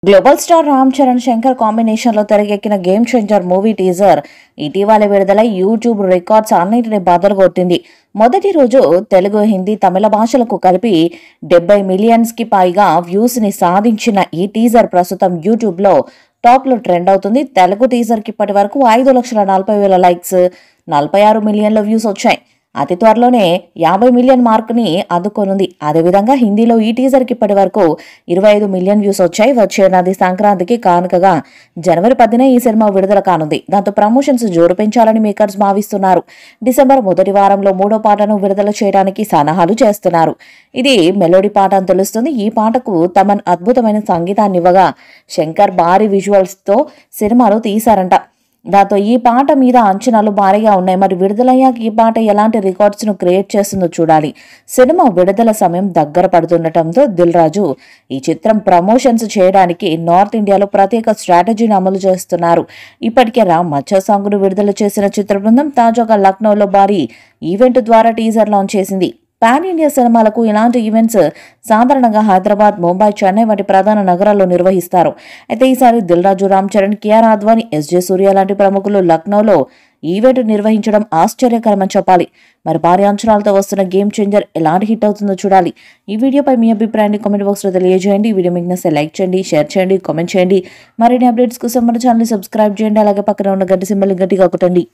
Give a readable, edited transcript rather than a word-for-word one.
Global star Ram Charan Shankar combination లో తెరకెక్కిన game changer movie teaser ఇటీవల విడుదల యూట్యూబ్ రికార్డ్స్ అన్నింటినీ బద్దలు కొట్టింది. మొదటి రోజు తెలుగు, హిందీ, తమిళ భాషలకు కలిపి 70 మిలియన్స్ కి పైగా వ్యూస్ ని సాధించిన ఈ టీజర్ ప్రస్తుతం యూట్యూబ్ లో టాప్ లో ట్రెండ్ అవుతుంది. తెలుగు టీజర్ కి ఇప్పటి వరకు 5,40,000 లైక్స్, 46 మిలియన్ల వ్యూస్ వచ్చాయి. అతి త్వరలోనే 50 మిలియన్ మార్క్ ని అందుకోనుంది. అదేవిధంగా హిందీలో ఈ టీజర్ కి ఇప్పటి వరకు 25 మిలియన్ వ్యూస్ వచ్చాయి. వచ్చే ఏడాది సంక్రాంతికి కానుకగా జనవరి 10న ఈ సినిమా విడుదల కానుంది. దాంతో ప్రమోషన్స్ జోరు పెంచాలని మేకర్స్ భావిస్తున్నారు. డిసెంబర్ మొదటి వారంలో మూడో పాటను విడుదల చేయడానికి సన్నాహాలు చేస్తున్నారు. ఇది మెలోడీ పాట అని తెలుస్తుంది. ఈ పాటకు తమన్ అద్భుతమైన సంగీతాన్ని ఇవ్వగా శంకర్ భారీ విజువల్స్ తో సినిమాలో తీశారంట. దాంతో ఈ పాట మీద అంచనాలు భారీగా ఉన్నాయి. మరి విడుదలయ్యాక ఈ పాట ఎలాంటి రికార్డ్స్ ను క్రియేట్ చేస్తుందో చూడాలి. సినిమా విడుదల సమయం దగ్గర పడుతుండటంతో దిల్ రాజు ఈ చిత్రం ప్రమోషన్స్ చేయడానికి నార్త్ ఇండియాలో ప్రత్యేక స్ట్రాటజీని అమలు చేస్తున్నారు. ఇప్పటికే రామ్ మచ్చ సాంగ్ ను విడుదల చేసిన చిత్ర బృందం తాజాగా లక్నోలో భారీ ఈవెంట్ ద్వారా టీజర్ లాంచ్ చేసింది. పాన్ ఇండియా సినిమాలకు ఇలాంటి ఈవెంట్స్ సాధారణంగా హైదరాబాద్, ముంబై, చెన్నై వంటి ప్రధాన నగరాల్లో నిర్వహిస్తారు. అయితే ఈసారి దిల్ రాజు, రామ్ చరణ్, కియారా అద్వానీ, ఎస్జే సూర్య లాంటి ప్రముఖులు లక్నోలో ఈవెంట్ నిర్వహించడం ఆశ్చర్యకరమని చెప్పాలి. మరి భారీ అంచనాలతో వస్తున్న గేమ్ చేంజర్ ఎలాంటి హిట్ అవుతుందో చూడాలి. ఈ వీడియోపై మీ అభిప్రాయాన్ని కామెంట్ బాక్స్ లో తెలియజేయండి. ఈ వీడియో మీకు నచ్చితే లైక్ చేయండి, షేర్ చేయండి, కామెంట్ చేయండి. మరిన్ని అప్డేట్స్ కోసం మన ఛానల్ సబ్స్క్రైబ్ చేయండి. అలాగే పక్కన ఉన్న గంట సింబల్ గట్టిగా కొట్టండి.